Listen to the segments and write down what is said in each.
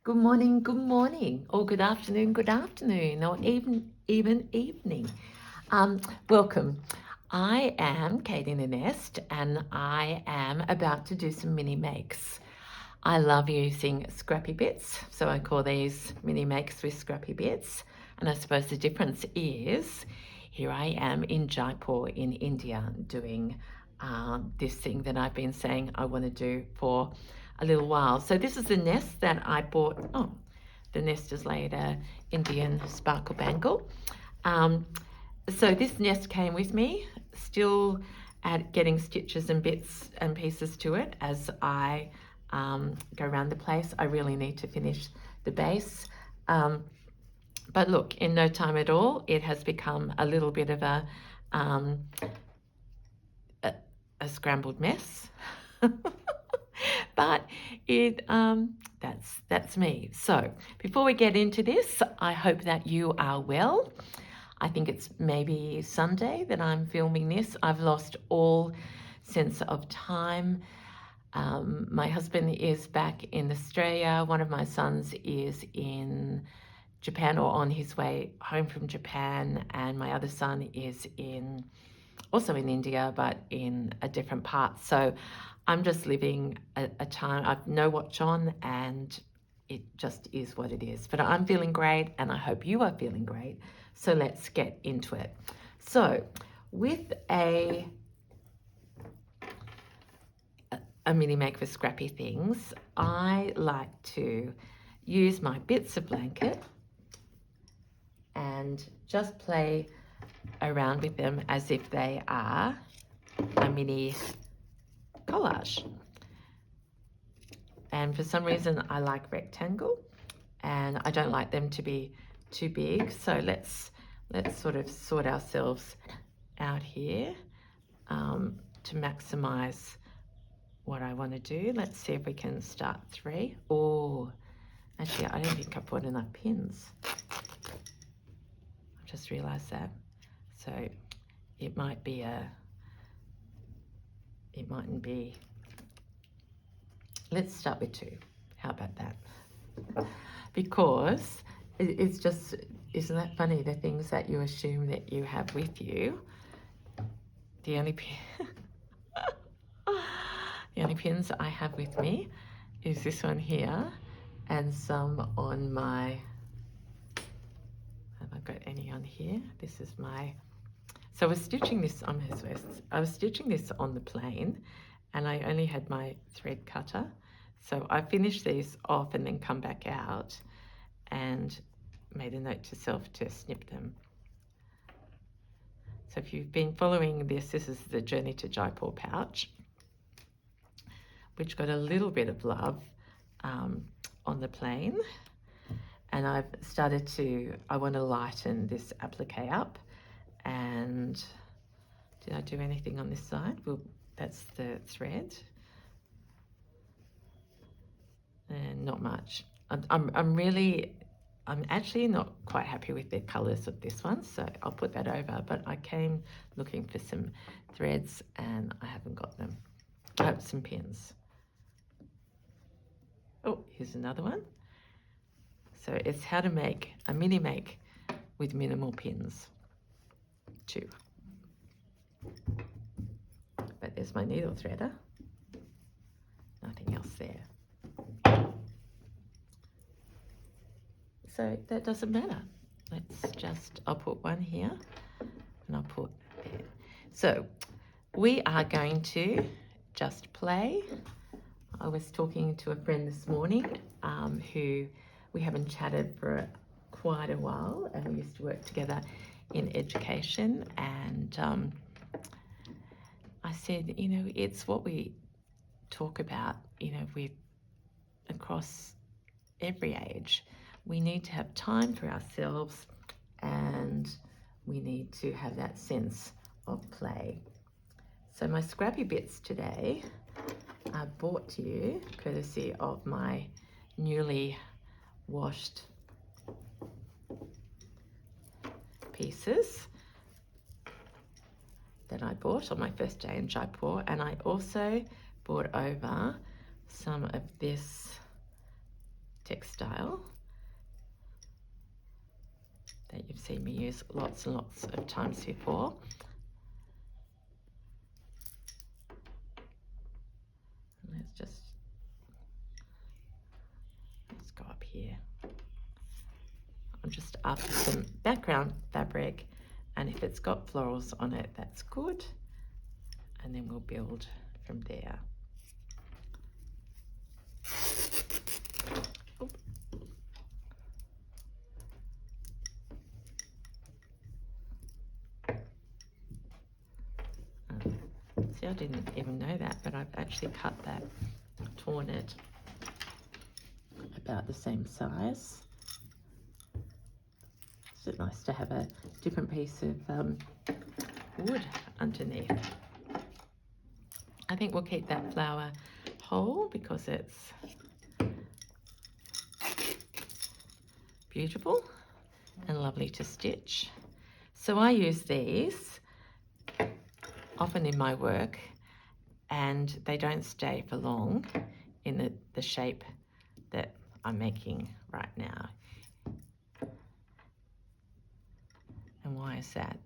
good morning, or good afternoon, or even evening. Welcome. I am Kate in the Nest, and I am about to do some mini makes. I love using Scrappy Bits, so I call these mini makes with Scrappy Bits. And I suppose the difference is here I am in Jaipur in India doing this thing that I've been saying I want to do for a little while. So this is the nest that I bought. Oh, the nest is laid a Indian sparkle bangle. Um, so this nest came with me, still getting stitches and bits and pieces to it as I go around the place. I really need to finish the base. But look, in no time at all, it has become a little bit of um, a scrambled mess. But that's me. So before we get into this, I hope that you are well. I think it's maybe Sunday that I'm filming this. I've lost all sense of time. My husband is back in Australia. One of my sons is in Japan or on his way home from Japan, and my other son is also in India, but in a different part. So I'm just living a time. I've no watch on, and it just is what it is. But I'm feeling great, and I hope you are feeling great. So let's get into it. So with a mini make for scrappy things, I like to use my bits of blanket and just play around with them as if they are a mini collage. And for some reason I like rectangle and I don't like them to be too big. So let's sort of sort ourselves out here to maximize what I want to do. Let's see if we can start 3. Oh, actually I don't think I put enough pins. I just realized that. So it mightn't be, let's start with 2. How about that? Because it's just, isn't that funny, the things that you assume that you have with you, the only pins I have with me is this one here and some on my, have I got any on here? This is my, so I was stitching this on the plane and I only had my thread cutter. So I finished these off and then come back out and made a note to self to snip them. So if you've been following this is the Journey to Jaipur pouch, which got a little bit of love on the plane. And I've started to, I want to lighten this applique up. And did I do anything on this side? Well, that's the thread. And not much. I'm actually not quite happy with the colours of this one, so I'll put that over. But I came looking for some threads and I haven't got them. I have some pins. Oh, here's another one. So it's how to make a mini make with minimal pins. 2. But there's my needle threader. Nothing else there. So that doesn't matter. I'll put one here and I'll put there. So we are going to just play. I was talking to a friend this morning who we haven't chatted for quite a while, and we used to work together in education, and I said, it's what we talk about, across every age. We need to have time for ourselves and we need to have that sense of play. So my Scrappy Bits today are brought to you courtesy of my newly washed pieces that I bought on my first day in Jaipur, and I also brought over some of this textile that you've seen me use lots and lots of times before. Let's go up here. I'm just after some background fabric, and if it's got florals on it, that's good. And then we'll build from there. See, I didn't even know that, but I've actually cut that, torn it about the same size. It's nice to have a different piece of wood underneath. I think we'll keep that flower whole because it's beautiful and lovely to stitch. So I use these often in my work, and they don't stay for long in the shape that I'm making right now. And why is that?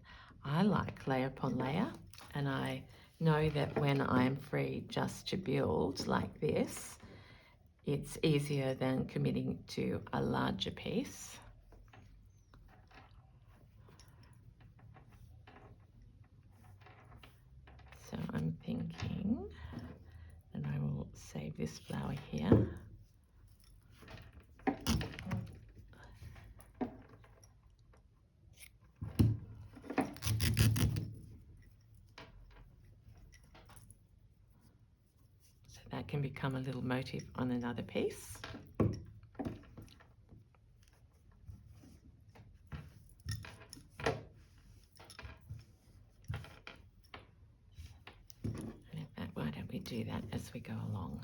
I like layer upon layer, and I know that when I'm free just to build like this, it's easier than committing to a larger piece. So I'm thinking, and I will save this flower here. So that can become a little motif on another piece. Why don't we do that as we go along?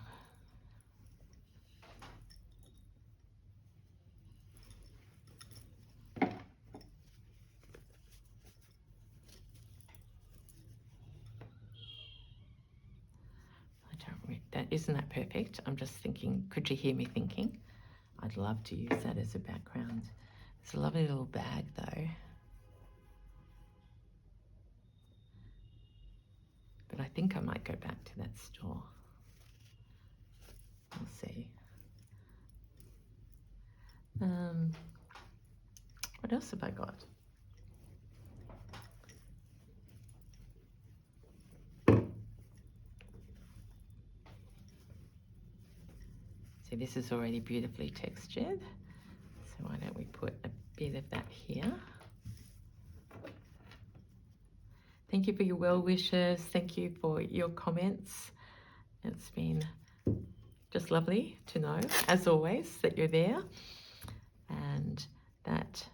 Isn't that perfect? I'm just thinking, could you hear me thinking? I'd love to use that as a background. It's a lovely little bag though. But I think I might go back to that store. We'll see. What else have I got? See, this is already beautifully textured. So why don't we put a bit of that here? Thank you for your well wishes. Thank you for your comments. It's been just lovely to know, as always, that you're there, and that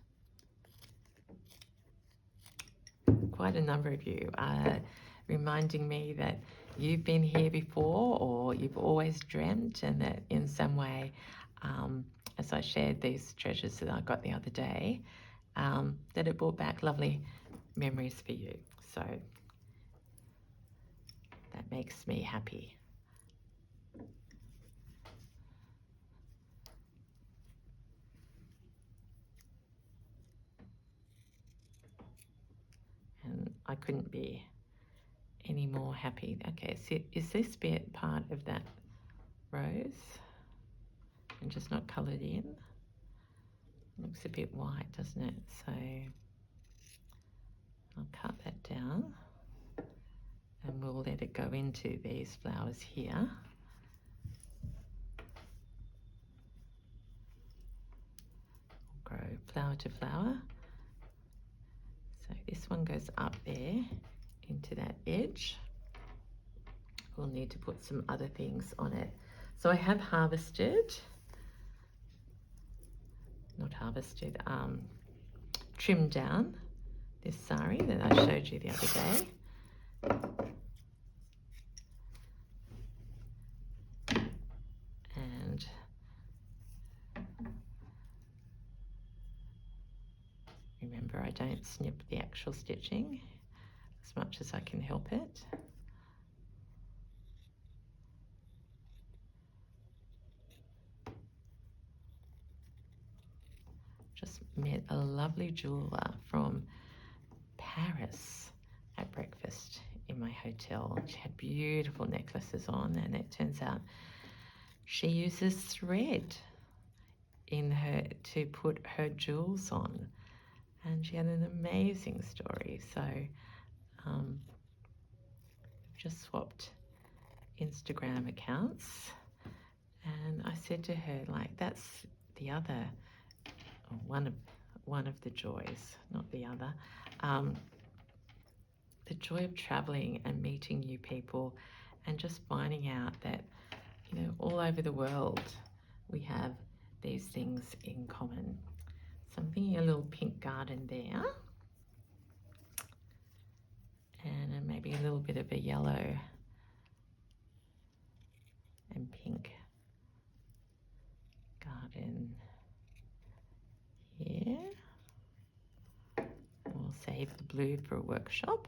quite a number of you are reminding me that you've been here before, or you've always dreamt, and that in some way, as I shared these treasures that I got the other day, that it brought back lovely memories for you. So that makes me happy. And I couldn't be any more happy. Okay, so is this bit part of that rose and just not coloured in? Looks a bit white, doesn't it? So I'll cut that down and we'll let it go into these flowers here. We'll grow flower to flower. So this one goes up there into that edge. We'll need to put some other things on it. So I have trimmed down this sari that I showed you the other day. And remember, I don't snip the actual stitching as much as I can help it. Just met a lovely jeweler from Paris at breakfast in my hotel. She had beautiful necklaces on, and it turns out she uses thread in her to put her jewels on, and she had an amazing story. So just swapped Instagram accounts, and I said to her, like, that's the other, one of the joys, not the other, the joy of traveling and meeting new people, and just finding out that, you know, all over the world we have these things in common. So I'm thinking a little pink garden there, and maybe a little bit of a yellow and pink garden here. We'll save the blue for a workshop.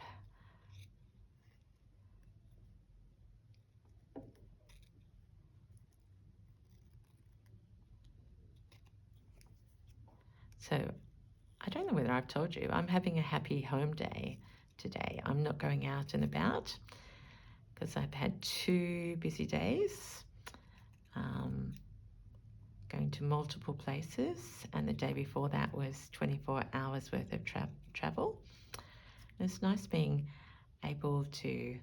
So I don't know whether I've told you, I'm having a happy home day today. I'm not going out and about because I've had 2 busy days, going to multiple places, and the day before that was 24 hours worth of travel. And it's nice being able to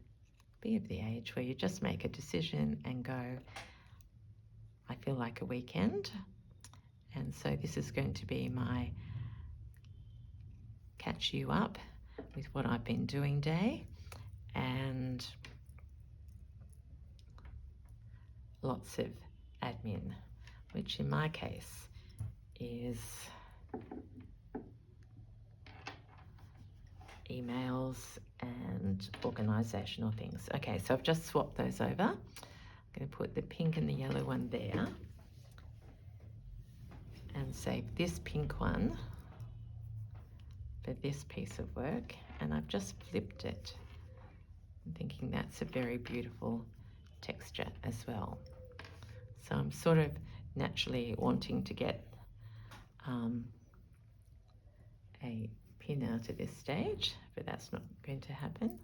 be of the age where you just make a decision and go, I feel like a weekend. And so this is going to be my catch you up with what I've been doing day, and lots of admin, which in my case is emails and organisational things. Okay, so I've just swapped those over. I'm going to put the pink and the yellow one there and save this pink one for this piece of work, and I've just flipped it. I'm thinking that's a very beautiful texture as well. So I'm sort of naturally wanting to get a pin out at this stage, but that's not going to happen.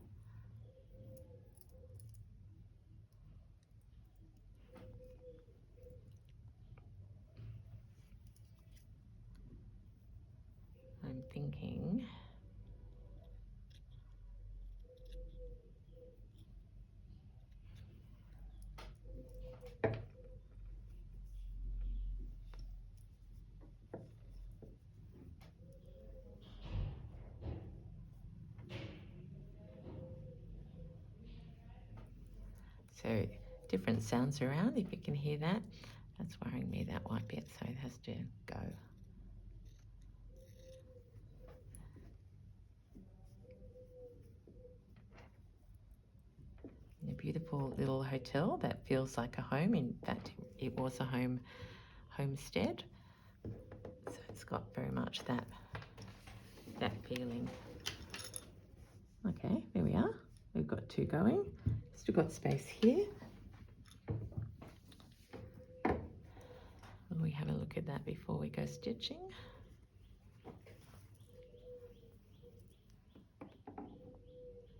I'm thinking so different sounds around, if you can hear that. That's worrying me, that white bit, so it has to go. In a beautiful little hotel that feels like a home. In fact, it was a homestead. So it's got very much that feeling. Okay, there we are. We've got 2 going. Still got space here. Will we have a look at that before we go stitching?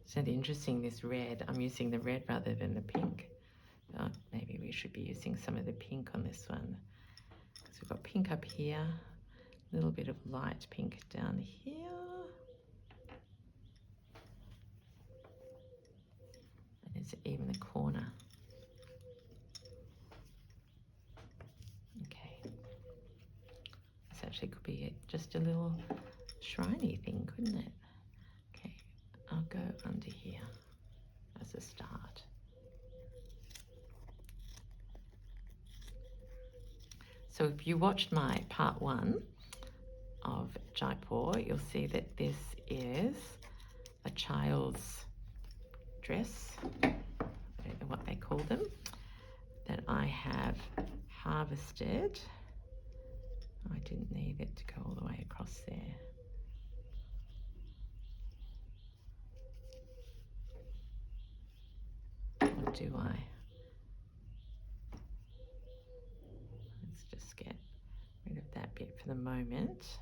So interesting, this red, I'm using the red rather than the pink. Maybe we should be using some of the pink on this one. So we've got pink up here, a little bit of light pink down here. And there's even the corner. Okay. This actually could be just a little shiny thing, couldn't it? Okay, I'll go under here as a start. So if you watched my part 1 of Jaipur, you'll see that this is a child's dress, I don't know what they call them, that I have harvested. I didn't need it to go all the way across there. Or do I? Let's just get rid of that bit for the moment.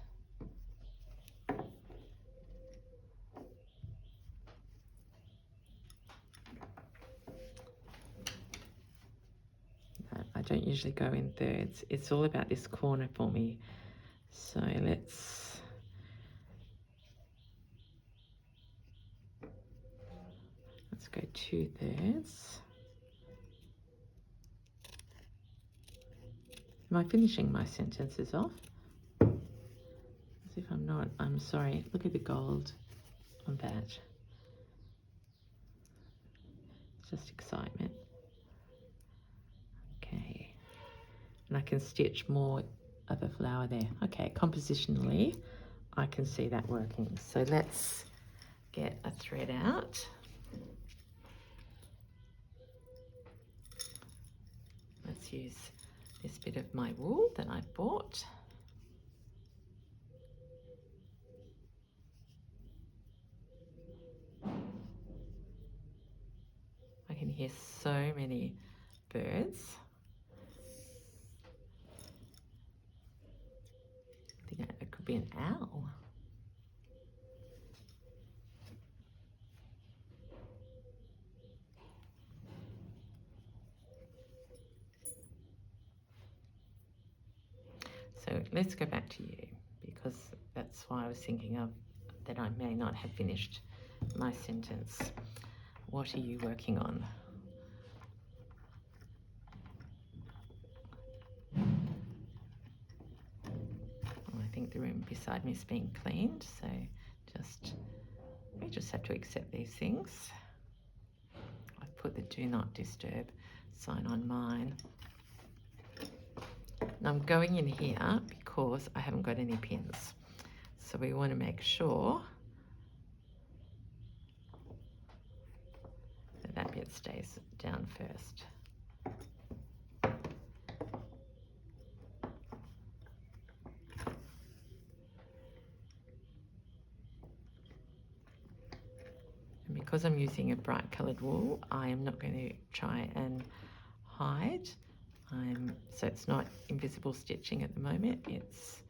I don't usually go in thirds. It's all about this corner for me. So let's go 2/3. Am I finishing my sentences off? As if I'm not. I'm sorry. Look at the gold on that. It's just excitement. Okay. And I can stitch more of a flower there. Okay, compositionally, I can see that working. So let's get a thread out. Let's use this bit of my wool that I bought. I can hear so many birds. I think it could be an owl. So let's go back to you, because that's why I was thinking of that I may not have finished my sentence. What are you working on? Well, I think the room beside me is being cleaned, so we just have to accept these things. I've put the do not disturb sign on mine. And I'm going in here because I haven't got any pins. So we want to make sure that that bit stays down first. And because I'm using a bright coloured wool, I am not going to try and hide. So it's not invisible stitching at the moment. It's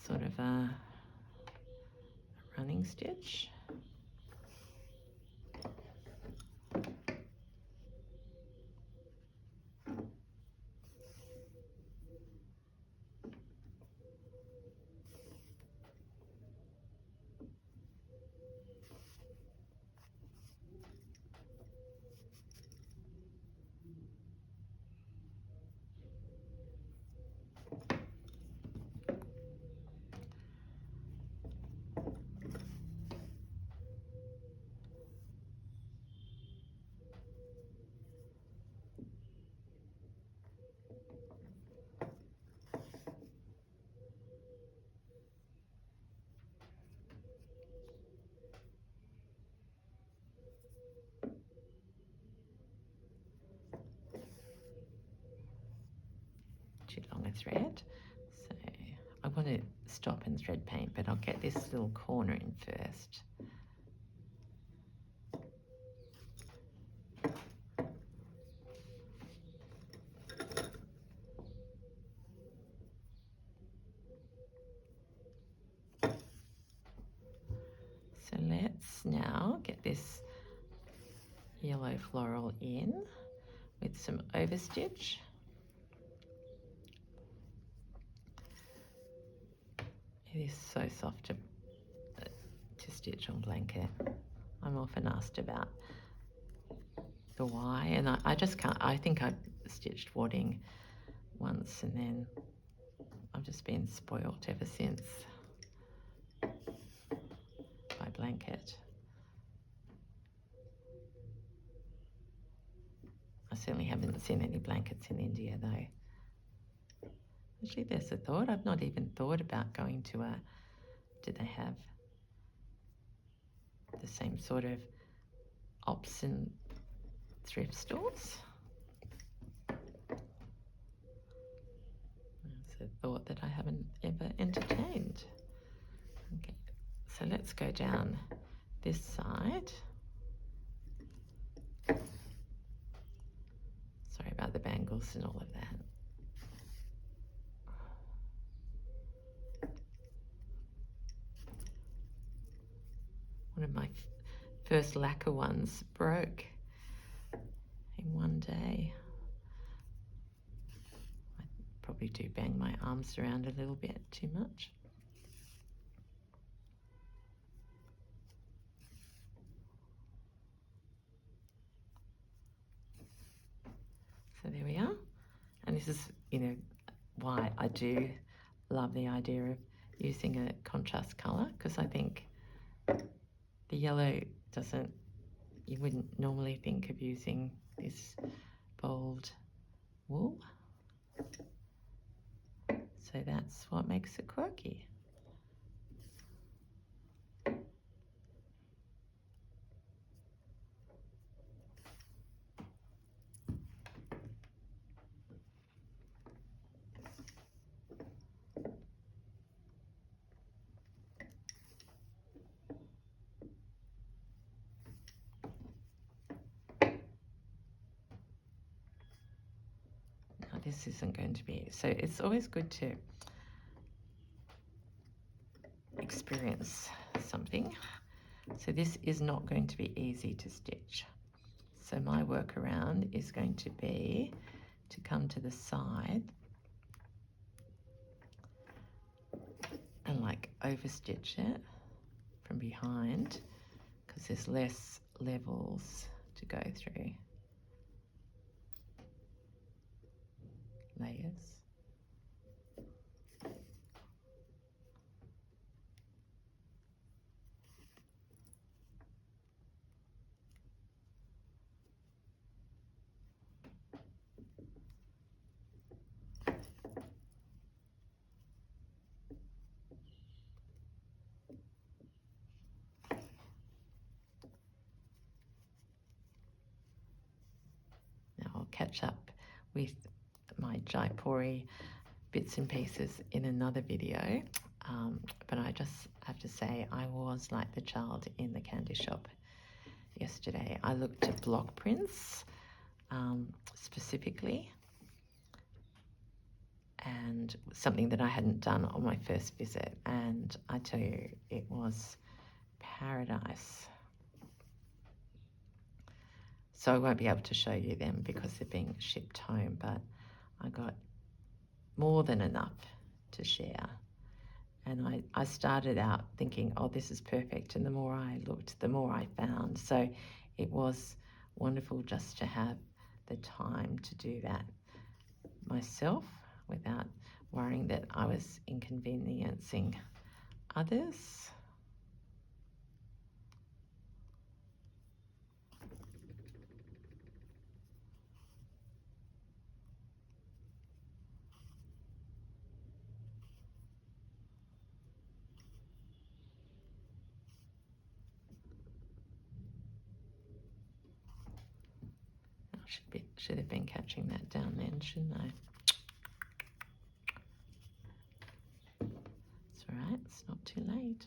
sort of a running stitch. Too long a thread. So I want to stop and thread paint, but I'll get this little corner in first. So let's now get this yellow floral in with some overstitch. It is so soft to stitch on blanket. I'm often asked about the why, and I just can't. I think I stitched wadding once, and then I've just been spoilt ever since by blanket. I certainly haven't seen any blankets in India though. Actually, there's a thought. I've not even thought about going to do they have the same sort of ops and thrift stores? It's a thought that I haven't ever entertained. Okay, so let's go down this side. Sorry about the bangles and all of that. of my first lacquer ones broke in one day. I probably do bang my arms around a little bit too much. So there we are. And this is, you know, why I do love the idea of using a contrast colour, because I think the yellow doesn't, you wouldn't normally think of using this bold wool. So that's what makes it quirky. This isn't going to be, so it's always good to experience something. So this is not going to be easy to stitch. So my workaround is going to be to come to the side and like overstitch it from behind, because there's less levels to go through. Layers. Now I'll catch up with my Jaipur bits and pieces in another video, but I just have to say I was like the child in the candy shop yesterday. I looked at block prints specifically, and something that I hadn't done on my first visit, and I tell you, it was paradise. So I won't be able to show you them because they're being shipped home, but I got more than enough to share. And I started out thinking, oh, this is perfect. And the more I looked, the more I found. So it was wonderful just to have the time to do that myself without worrying that I was inconveniencing others. Should have been catching that down then, shouldn't I? It's all right, it's not too late.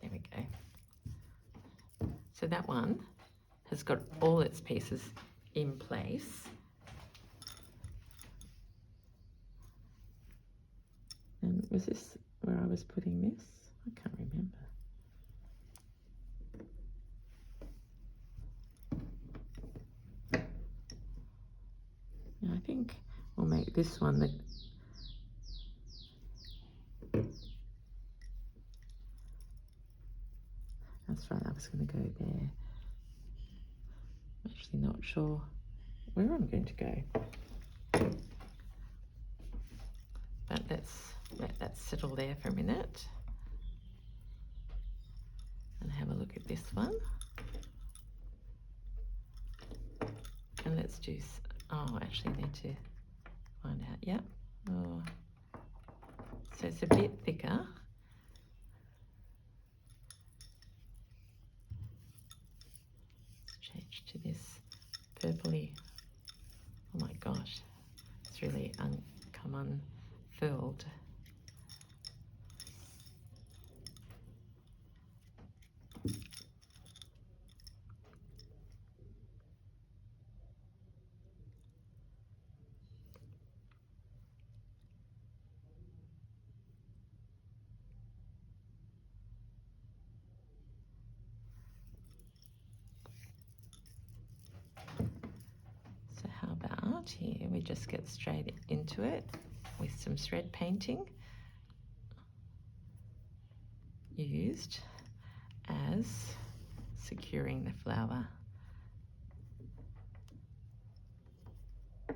There we go. So that one has got all its pieces in place. And was this where I was putting this? I can't remember. I think we'll make this one the that's right, I was going to go there. I'm actually not sure where I'm going to go. But let's let that settle there for a minute and have a look at this one. And let's do, oh, actually need to find out, yeah. Oh. So it's a bit thicker. come unfurled. So how about here we just get straight into it with some thread painting used as securing the flower. I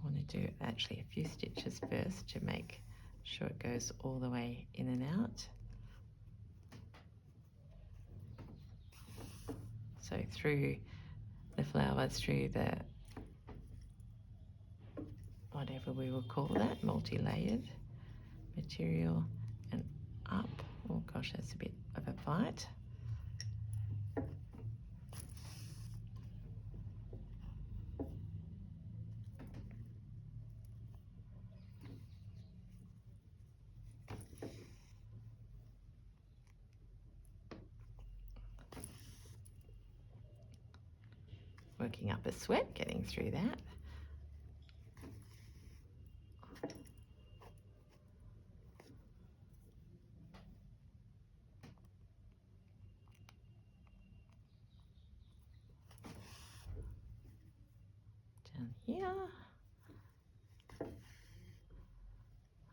want to do actually a few stitches first to make sure it goes all the way in and out. So through the flower, through the whatever we will call that, multi-layered material, and up. Oh gosh, that's a bit of a fight. Working up a sweat, getting through that. Down here.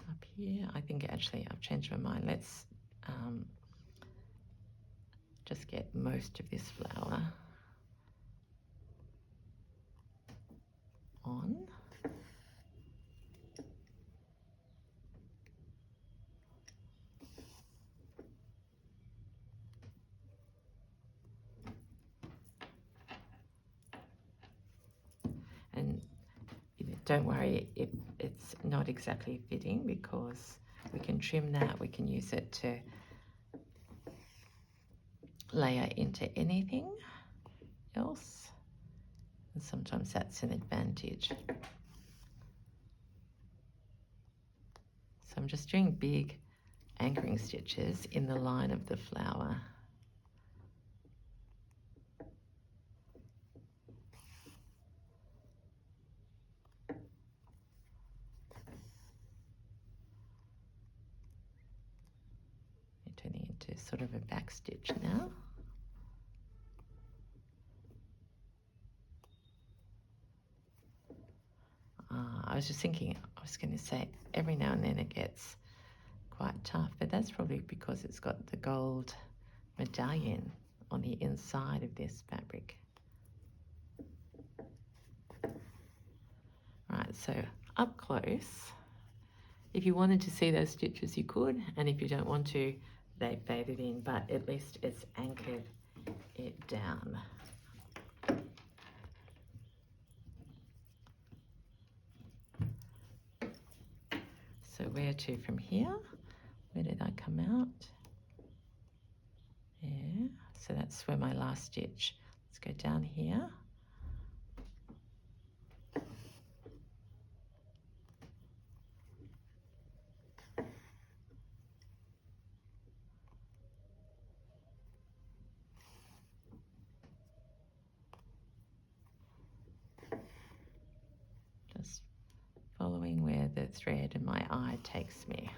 Up here. I think actually I've changed my mind. Let's just get most of this flower on. And don't worry if it's not exactly fitting, because we can trim that, we can use it to layer into anything else, and sometimes that's an advantage. So I'm just doing big anchoring stitches in the line of the flower. Turning into sort of a back stitch now. I was just thinking, I was going to say every now and then it gets quite tough, but that's probably because it's got the gold medallion on the inside of this fabric. Right, so up close, if you wanted to see those stitches you could, and if you don't want to, they faded in, but at least it's anchored it down. So where to from here? Where did I come out? Yeah, so that's where my last stitch. Let's go down here. Just following where the thread and my eye takes me.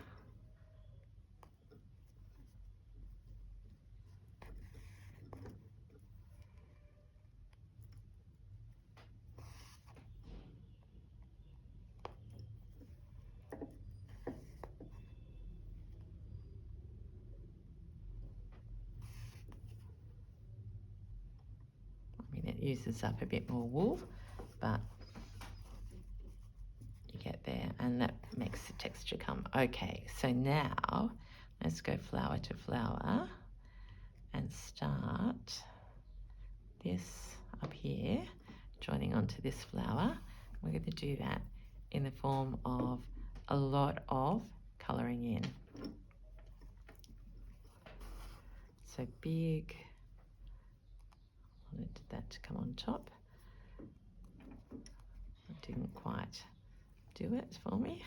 I mean, it uses up a bit more wool, but you get there, and that makes the texture come. Okay, so now let's go flower to flower and start this up here, joining onto this flower. We're going to do that in the form of a lot of colouring in. So big, I wanted that to come on top. I didn't quite do it for me.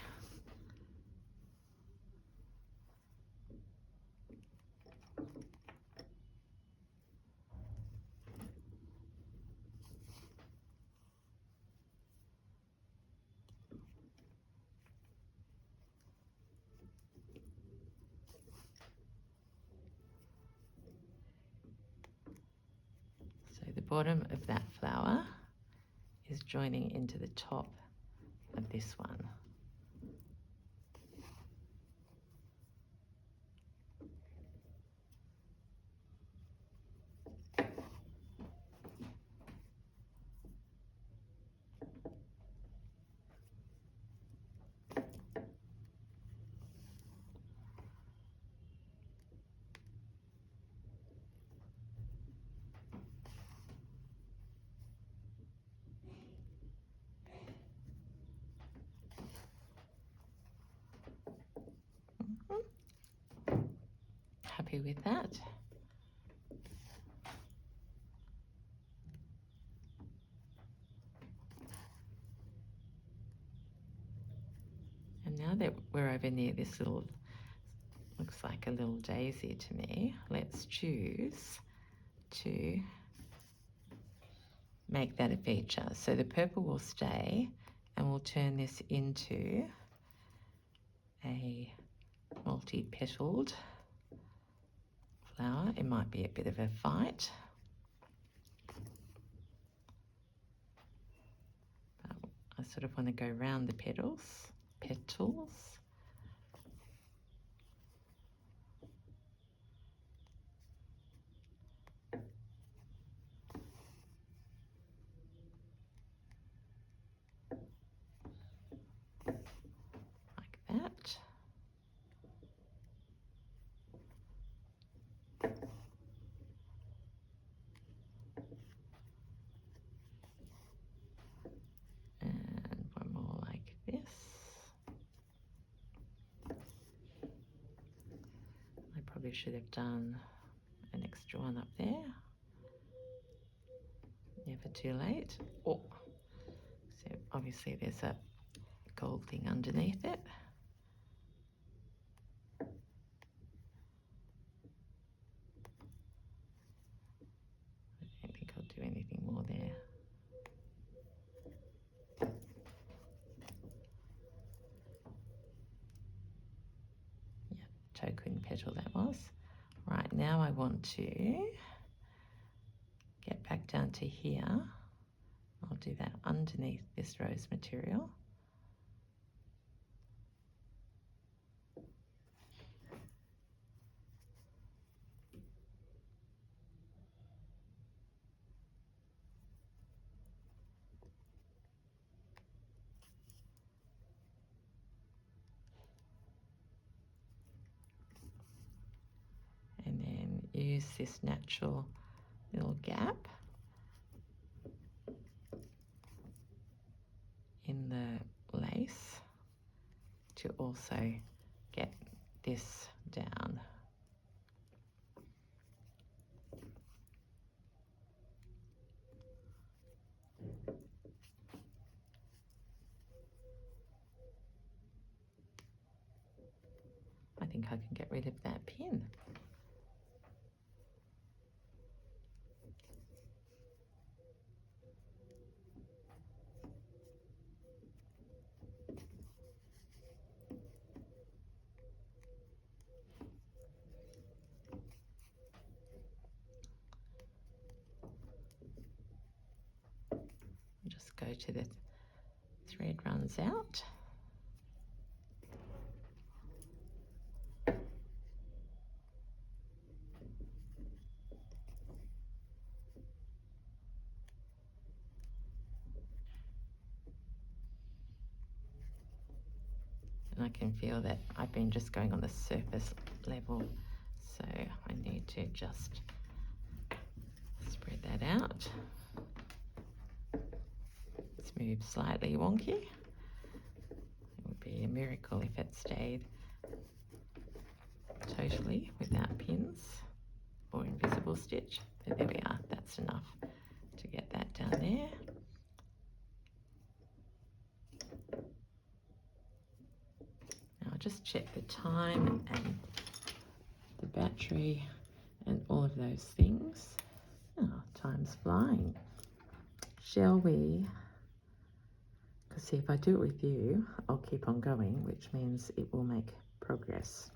So the bottom of that flower is joining into the top of this one. Happy with that? And now that we're over near this little, looks like a little daisy to me, let's choose to make that a feature. So the purple will stay, and we'll turn this into a multi-petaled flower. It might be a bit of a fight, but I sort of want to go around the petals. Like that. And one more like this. I probably should have done an extra one up there. Never too late. Oh, so obviously there's a gold thing underneath it. I don't think I'll do anything more there. Yeah, token petal that was. Right, now I want to get back down to here. I'll do that underneath this rose material. And then use this natural little gap in the lace to also get this down. I think I can get rid of that pin. Just go to the thread runs out. And I can feel that I've been just going on the surface level, so I need to just spread that out. Smooth, slightly wonky. It would be a miracle if it stayed totally without pins or invisible stitch, but there we are. That's enough to get that down there. just check the time and the battery and all of those things. Oh, time's flying. Shall we? Because see, if I do it with you, I'll keep on going, which means it will make progress.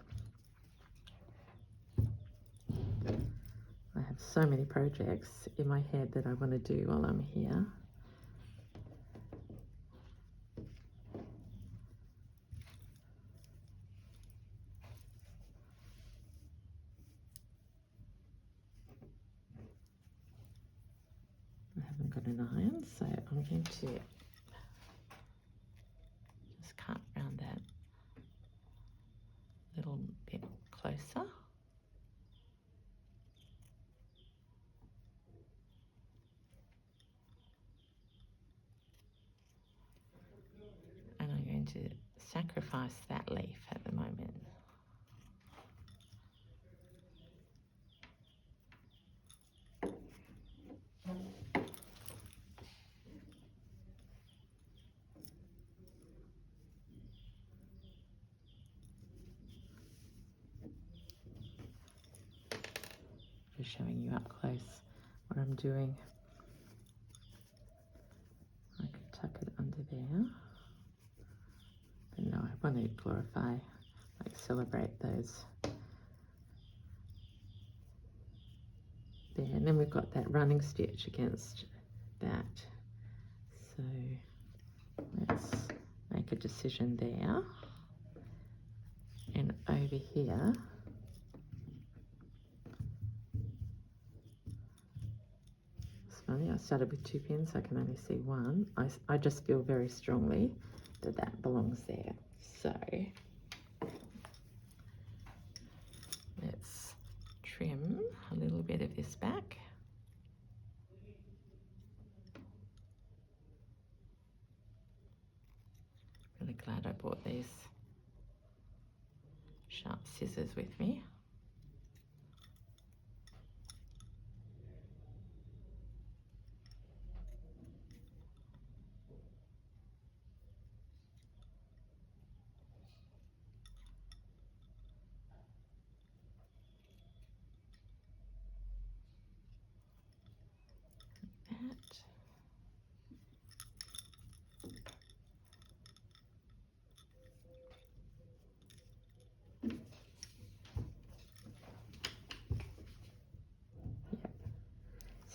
I have so many projects in my head that I want to do while I'm here. I haven't got an iron, so I'm going to just cut around that little bit closer. And I'm going to sacrifice that leaf at the moment. Just showing you up close what I'm doing. I could tuck it under there. But no, I want to glorify, like celebrate those. There, and then we've got that running stitch against that. So let's make a decision there. And over here, it's funny, I started with 2 pins, I can only see one. I just feel very strongly that that belongs there. So let's trim a little bit of this back. Really glad I brought these sharp scissors with me.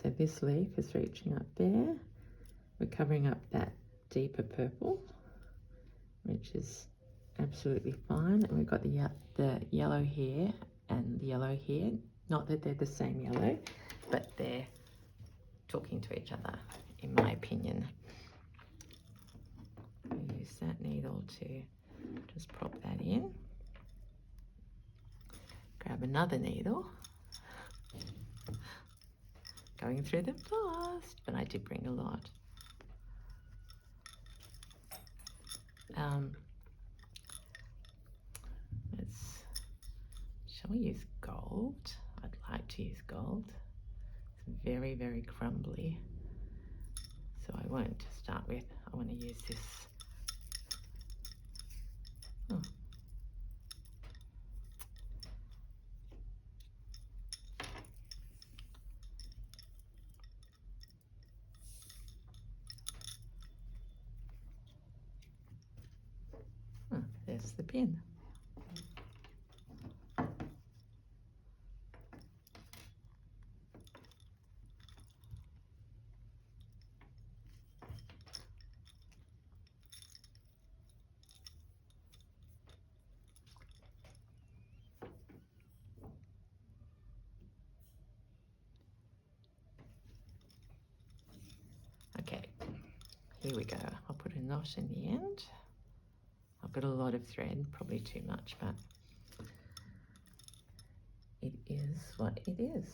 So this leaf is reaching up there. We're covering up that deeper purple, which is absolutely fine. And we've got the yellow here and the yellow here. Not that they're the same yellow, but they're talking to each other, in my opinion. I'll use that needle to just prop that in. Grab another needle. Going through them fast, but I did bring a lot. Shall we use gold? I'd like to use gold. It's very, very crumbly. So I won't start with. I want to use this. Oh. Oh, there's the pin. Okay, here we go. I'll put a knot in the end. I've got a lot of thread, probably too much, but it is what it is.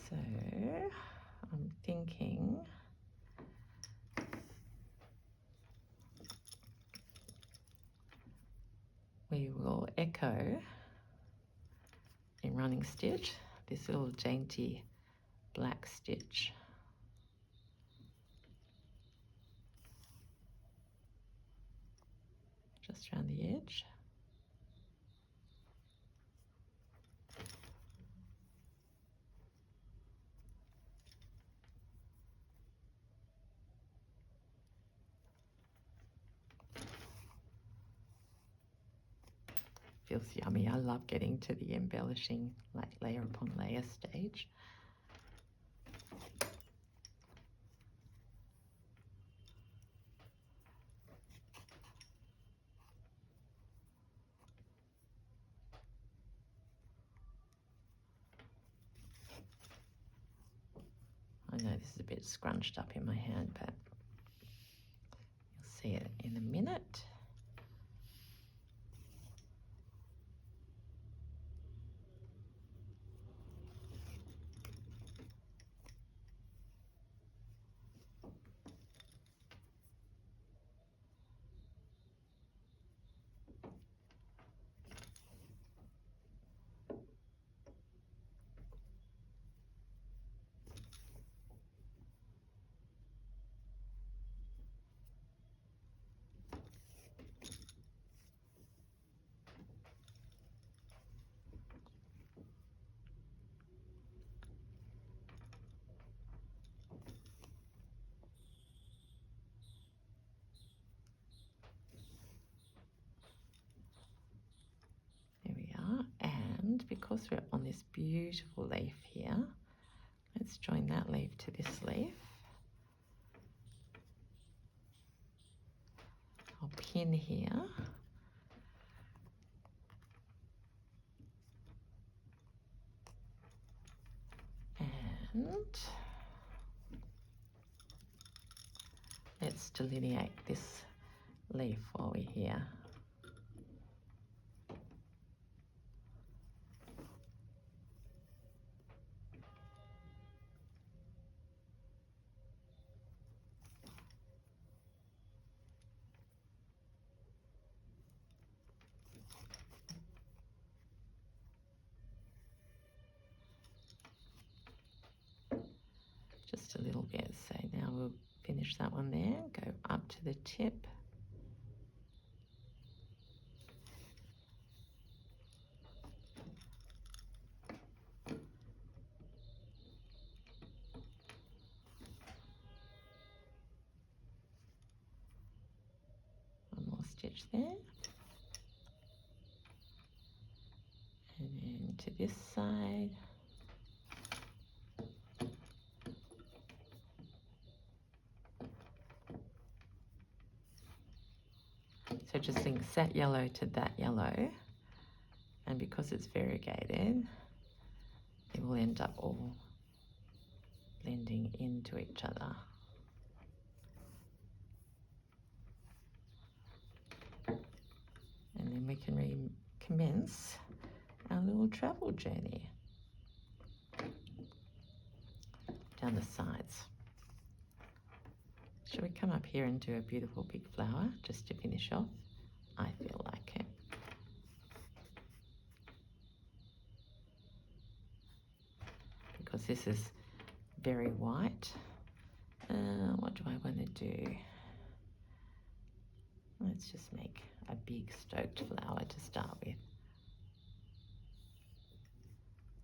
So I'm thinking we will echo in running stitch this little dainty black stitch. just around the edge. Feels yummy. I love getting to the embellishing, like layer upon layer stage. I know this is a bit scrunched up in my hand, but you'll see it in a minute. And because we're on this beautiful leaf here, let's join that leaf to this leaf. I'll pin here. And let's delineate this leaf while we're here. Just a little bit. So now we'll finish that one there, go up to the tip. One more stitch there. And then to this side. So just link that yellow to that yellow, and because it's variegated, it will end up all blending into each other. And then we can recommence our little travel journey down the sides. Shall we come up here and do a beautiful big flower just to finish off? I feel like it. Because this is very white. What do I want to do? Let's just make a big stoked flower to start with.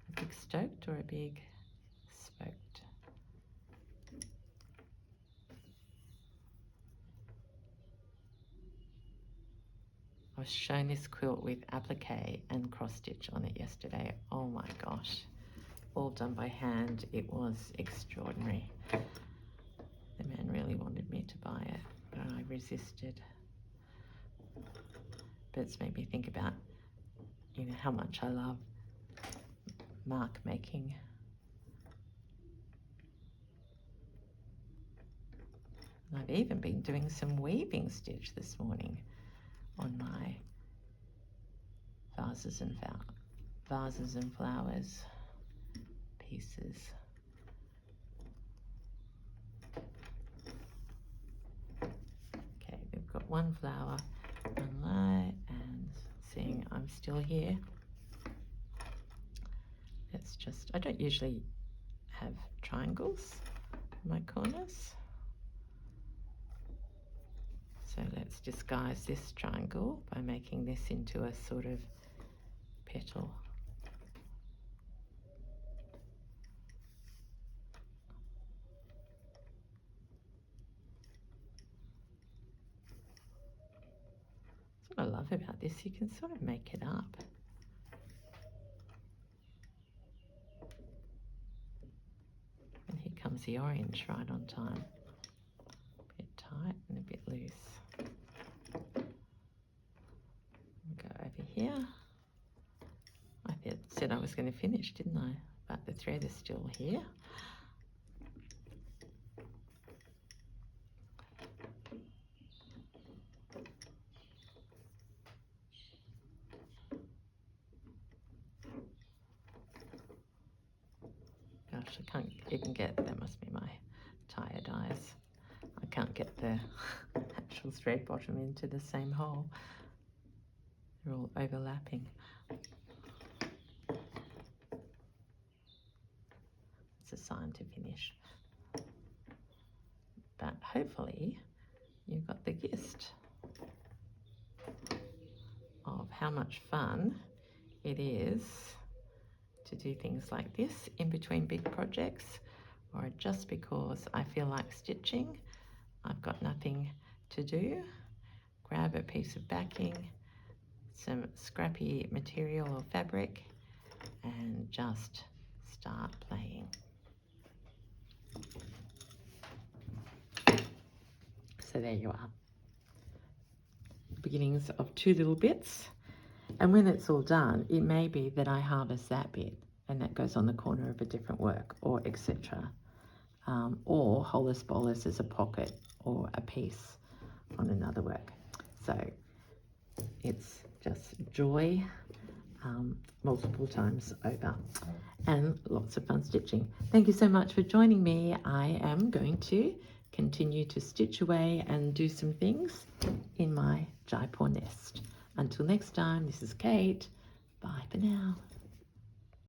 A big stoked or a big spoked? I was shown this quilt with applique and cross stitch on it yesterday. Oh my gosh, all done by hand. It was extraordinary. The man really wanted me to buy it, but I resisted. But it's made me think about, you know, how much I love mark making. And I've even been doing some weaving stitch this morning on my vases and flowers pieces. Okay, we've got one flower, one light, and seeing I'm still here. Let's just, I don't usually have triangles in my corners. So let's disguise this triangle by making this into a sort of petal. That's what I love about this, you can sort of make it up. And here comes the orange right on time. A bit tight and a bit loose. Go over here. I said I was going to finish, didn't I? But the thread is still here. Gosh, I can't even get, that must be my tired eyes. I can't get the actual thread bottom into the same hole. They're all overlapping. It's a sign to finish. But hopefully you got the gist of how much fun it is to do things like this in between big projects, or just because I feel like stitching, I've got nothing to do. Grab a piece of backing, some scrappy material or fabric, and just start playing. So there you are. Beginnings of 2 little bits. And when it's all done, it may be that I harvest that bit and that goes on the corner of a different work, or etc. Or holus bolus as a pocket or a piece on another work. So it's just joy multiple times over, and lots of fun stitching. Thank you so much for joining me. I am going to continue to stitch away and do some things in my Jaipur nest. Until next time, this is Kate. Bye for now.